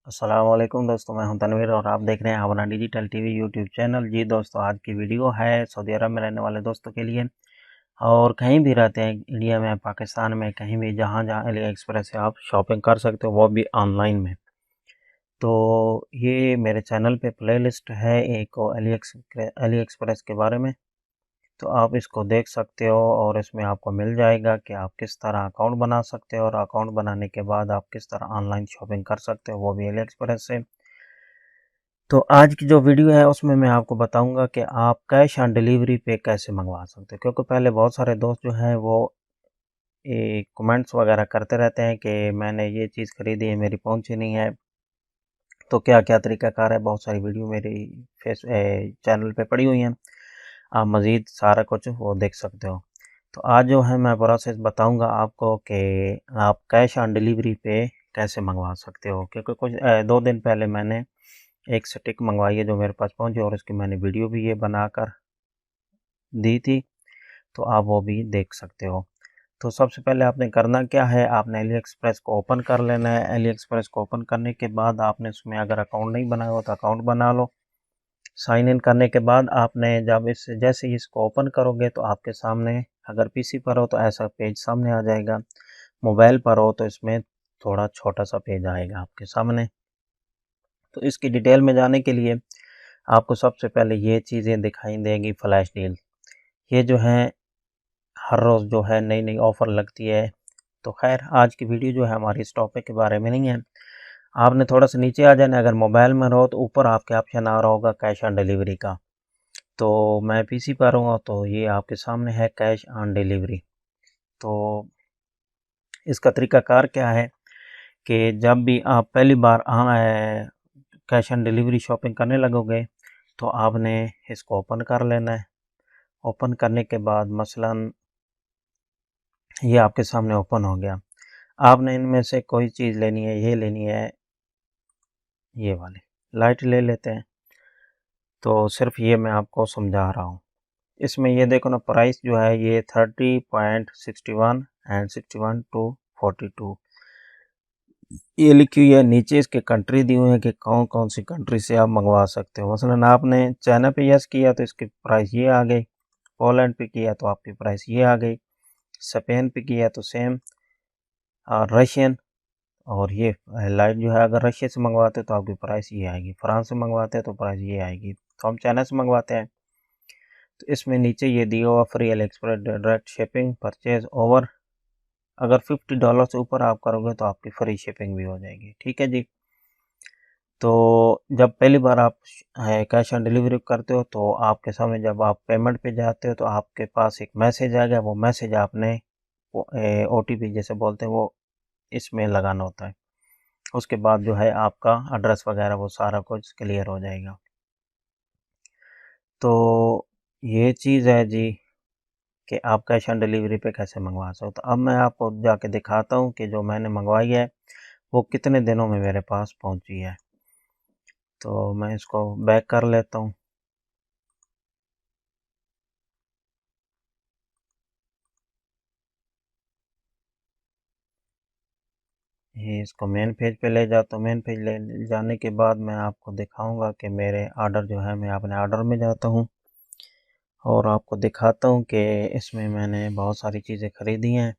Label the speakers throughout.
Speaker 1: अस्सलाम वालेकुम दोस्तों, मैं हूं तनवीर और आप देख रहे हैं हमारा डिजिटल टीवी यूट्यूब चैनल। जी दोस्तों, आज की वीडियो है सऊदी अरब में रहने वाले दोस्तों के लिए और कहीं भी रहते हैं, इंडिया में, पाकिस्तान में, कहीं भी जहां जहां अली एक्सप्रेस से आप शॉपिंग कर सकते हो, वो भी ऑनलाइन में। तो ये मेरे चैनल पे प्लेलिस्ट है एक अली एक्सप्रेस के बारे में। तो आप इसको देख सकते हो और इसमें आपको मिल जाएगा कि आप किस तरह अकाउंट बना सकते हो और अकाउंट बनाने के बाद आप किस तरह ऑनलाइन शॉपिंग कर सकते हो, वो भी अली एक्सप्रेस से। तो आज की जो वीडियो है उसमें मैं आपको बताऊंगा कि आप कैश ऑन डिलीवरी पे कैसे मंगवा सकते हो, क्योंकि पहले बहुत सारे दोस्त जो हैं वो कमेंट्स वगैरह करते रहते हैं कि मैंने ये चीज़ खरीदी है, मेरी पहुंची नहीं है। तो क्या क्या तरीकाकार है, बहुत सारी वीडियो मेरी चैनल पे पड़ी हुई हैं, आप मज़ीद सारा कुछ वो देख सकते हो। तो आज जो है मैं प्रोसेस बताऊंगा आपको कि आप कैश ऑन डिलीवरी पे कैसे मंगवा सकते हो, क्योंकि कुछ 2 दिन पहले मैंने एक स्टिक मंगवाई है जो मेरे पास पहुंची और इसकी मैंने वीडियो भी ये बनाकर दी थी, तो आप वो भी देख सकते हो। तो सबसे पहले आपने करना क्या है, आपने एली एक्सप्रेस को ओपन कर लेना है। एली एक्सप्रेस को ओपन करने के बाद आपने उसमें अगर अकाउंट नहीं बनाया हो तो अकाउंट बना लो। साइन इन करने के बाद आपने जब जैसे ही इसको ओपन करोगे तो आपके सामने, अगर पीसी पर हो तो ऐसा पेज सामने आ जाएगा, मोबाइल पर हो तो इसमें थोड़ा छोटा सा पेज आएगा आपके सामने। तो इसकी डिटेल में जाने के लिए आपको सबसे पहले ये चीज़ें दिखाई देंगी, फ्लैश डील। ये जो है हर रोज़ जो है नई नई ऑफ़र लगती है। तो खैर आज की वीडियो जो है हमारी इस टॉपिक के बारे में नहीं है। आपने थोड़ा सा नीचे आ जाना है, अगर मोबाइल में रहो तो ऊपर आपके ऑप्शन आ रहा होगा कैश ऑन डिलीवरी का। तो मैं पीसी पर हूँ तो ये आपके सामने है कैश ऑन डिलीवरी। तो इसका तरीकाकार क्या है कि जब भी आप पहली बार कैश ऑन डिलीवरी शॉपिंग करने लगोगे तो आपने इसको ओपन कर लेना है। ओपन करने के बाद मसलन ये आपके सामने ओपन हो गया। आपने इनमें से कोई चीज़ लेनी है, ये लेनी है, ये वाली लाइट ले लेते हैं। तो सिर्फ ये मैं आपको समझा रहा हूँ। इसमें ये देखो ना, प्राइस जो है ये 30.61 एंड 61 टू 42 ये लिखी हुई है। नीचे इसके कंट्री दी हुई है कि कौन कौन सी कंट्री से आप मंगवा सकते हो। मसलन आपने चाइना पे यस किया तो इसकी प्राइस ये आ गई, पोलैंड पे किया तो आपकी प्राइस ये आ गई, स्पेन पे किया तो सेम, और रशियन, और ये लाइट जो है अगर रशिया से मंगवाते हैं तो आपकी प्राइस ये आएगी, फ्रांस से मंगवाते हैं तो प्राइस ये आएगी। तो हम चाइना से मंगवाते हैं तो इसमें नीचे ये दिया हुआ free Ali express direct shipping purchase over, अगर $50 से ऊपर आप करोगे तो आपकी फ्री शिपिंग भी हो जाएगी। ठीक है जी। तो जब पहली बार आप कैश ऑन डिलीवरी करते हो तो आपके सामने जब आप पेमेंट पे जाते हो तो आपके पास एक मैसेज आएगा, वो मैसेज आपने OTP जैसे बोलते हैं वो इसमें लगाना होता है। उसके बाद जो है आपका एड्रेस वगैरह वो सारा कुछ क्लियर हो जाएगा। तो ये चीज़ है जी कि आप कैश ऑन डिलीवरी पे कैसे मंगवा सकते हो। तो अब मैं आपको जाके दिखाता हूँ कि जो मैंने मंगवाई है वो कितने दिनों में मेरे पास पहुँची है। तो मैं इसको बैक कर लेता हूँ। ये इसको मेन पेज पे ले जाता हूँ। मेन पेज ले जाने के बाद मैं आपको दिखाऊंगा कि मेरे ऑर्डर जो है, मैं अपने ऑर्डर में जाता हूँ और आपको दिखाता हूँ कि इसमें मैंने बहुत सारी चीज़ें ख़रीदी हैं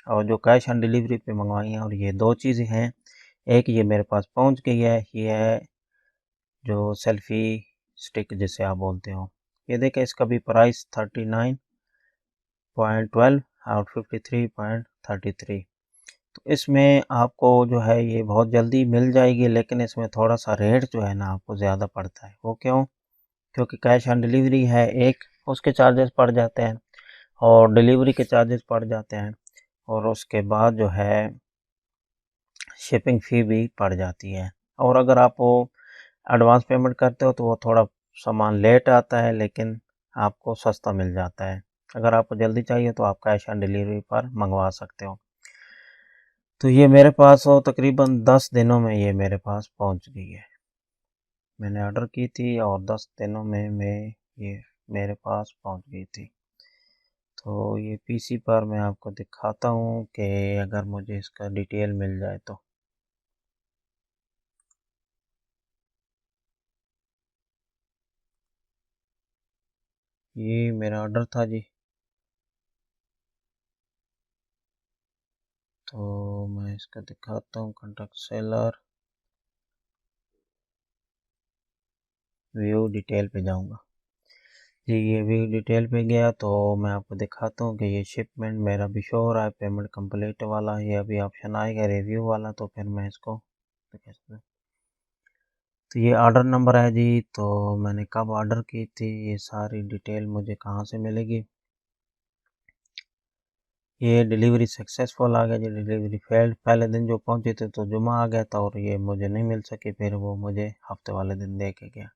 Speaker 1: और जो कैश ऑन डिलीवरी पे मंगवाई हैं। और ये दो चीज़ें हैं, एक ये मेरे पास पहुँच गई है, ये है जो सेल्फ़ी स्टिक जिसे आप बोलते हो। ये देखें, इसका भी प्राइस 39.12 और 53.33। तो इसमें आपको जो है ये बहुत जल्दी मिल जाएगी, लेकिन इसमें थोड़ा सा रेट जो है ना आपको ज़्यादा पड़ता है। वो क्यों? क्योंकि कैश ऑन डिलीवरी है एक, उसके चार्जेस पड़ जाते हैं और डिलीवरी के चार्जेस पड़ जाते हैं, और उसके बाद जो है शिपिंग फ़ी भी पड़ जाती है। और अगर आप वो एडवांस पेमेंट करते हो तो वो थोड़ा सामान लेट आता है, लेकिन आपको सस्ता मिल जाता है। अगर आपको जल्दी चाहिए तो आप कैश ऑन डिलीवरी पर मंगवा सकते हो। तो ये मेरे पास हो तकरीबन 10 दिनों में ये मेरे पास पहुंच गई है। मैंने ऑर्डर की थी और 10 दिनों में ये मेरे पास पहुंच गई थी। तो ये पीसी पर मैं आपको दिखाता हूँ कि अगर मुझे इसका डिटेल मिल जाए तो। ये मेरा ऑर्डर था जी। तो मैं इसका दिखाता हूँ, कॉन्टैक्ट सेलर, व्यू डिटेल पे जाऊँगा जी। ये व्यू डिटेल पे गया तो मैं आपको दिखाता हूँ कि ये शिपमेंट मेरा भी शो हो रहा है, पेमेंट कंप्लीट वाला। ये अभी ऑप्शन आएगा रिव्यू वाला, तो फिर मैं इसको तो ये ऑर्डर नंबर है जी। तो मैंने कब ऑर्डर की थी, ये सारी डिटेल मुझे कहाँ से मिलेगी। ये डिलीवरी सक्सेसफुल आ गया जी, डिलीवरी फेल्ड। पहले दिन जो पहुंचे थे तो जुमा आ गया था और ये मुझे नहीं मिल सके, फिर वो मुझे हफ्ते वाले दिन दे के गया।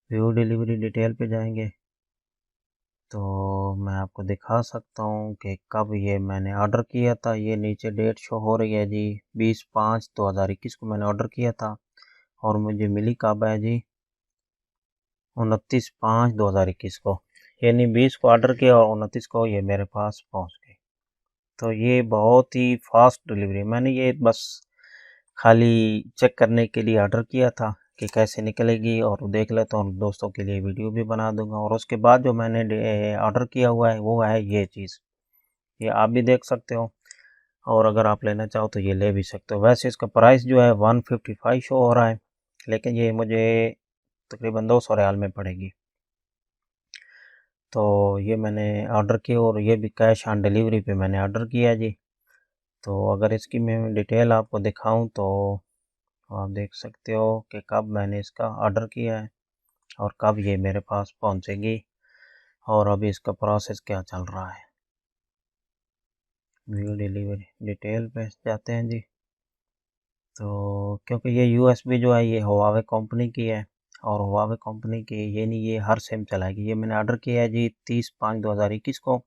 Speaker 1: व्यू डिलीवरी डिटेल पे जाएंगे तो मैं आपको दिखा सकता हूँ कि कब ये मैंने ऑर्डर किया था। ये नीचे डेट शो हो रही है जी, 20/5/2021 को मैंने ऑर्डर किया था और मुझे मिली कब है जी, 29/5/2021 को। यानी 20 को ऑर्डर किया और 29 को ये मेरे पास पहुँच गई। तो ये बहुत ही फास्ट डिलीवरी। मैंने ये बस खाली चेक करने के लिए ऑर्डर किया था कि कैसे निकलेगी, और देख लेता हूँ, दोस्तों के लिए वीडियो भी बना दूंगा। और उसके बाद जो मैंने ऑर्डर किया हुआ है वो है ये चीज़, ये आप भी देख सकते हो, और अगर आप लेना चाहो तो ये ले भी सकते हो। वैसे इसका प्राइस जो है 155 शो हो रहा है, लेकिन ये मुझे तकरीबन 200 रियाल में पड़ेगी। तो ये मैंने ऑर्डर किया और ये भी कैश ऑन डिलीवरी पे मैंने ऑर्डर किया जी। तो अगर इसकी मैं डिटेल आपको दिखाऊं तो आप देख सकते हो कि कब मैंने इसका ऑर्डर किया है और कब ये मेरे पास पहुंचेगी, और अभी इसका प्रोसेस क्या चल रहा है। व्यू डिलीवरी डिटेल पे जाते हैं जी। तो क्योंकि ये यूएसबी जो है ये हुआवे कंपनी की है, और हुआवे कंपनी की ये नहीं, ये हर सिम चलाएगी। ये मैंने ऑर्डर किया है जी 30/5/2021 को,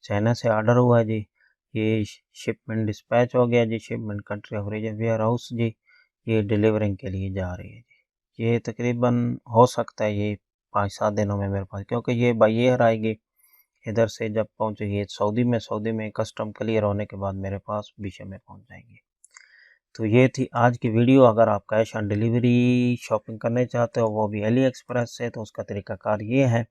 Speaker 1: चाइना से ऑर्डर हुआ है जी। ये शिपमेंट डिस्पैच हो गया जी, shipment country of region warehouse जी। ये डिलीवरिंग के लिए जा रही है जी। ये तकरीबन हो सकता है ये 5-7 दिनों में मेरे पास, क्योंकि ये बाई एयर आएगी इधर से। जब पहुँचेगी सऊदी में कस्टम क्लियर होने के बाद मेरे पास बीशे में पहुँच जाएगी। तो ये थी आज की वीडियो। अगर आप कैश ऑन डिलीवरी शॉपिंग करने चाहते हो, वो भी अली एक्सप्रेस से, तो उसका तरीकाकार ये है।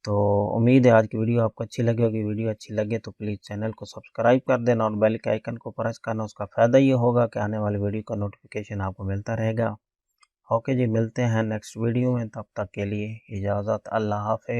Speaker 1: तो उम्मीद है आज की वीडियो आपको अच्छी लगी होगी। वीडियो अच्छी लगे तो प्लीज़ चैनल को सब्सक्राइब कर देना और बेल के आइकन को प्रेस करना। उसका फ़ायदा ये होगा कि आने वाली वीडियो का नोटिफिकेशन आपको मिलता रहेगा। ओके जी, मिलते हैं नेक्स्ट वीडियो में, तब तक के लिए इजाज़त, अल्लाह हाफ़िज़।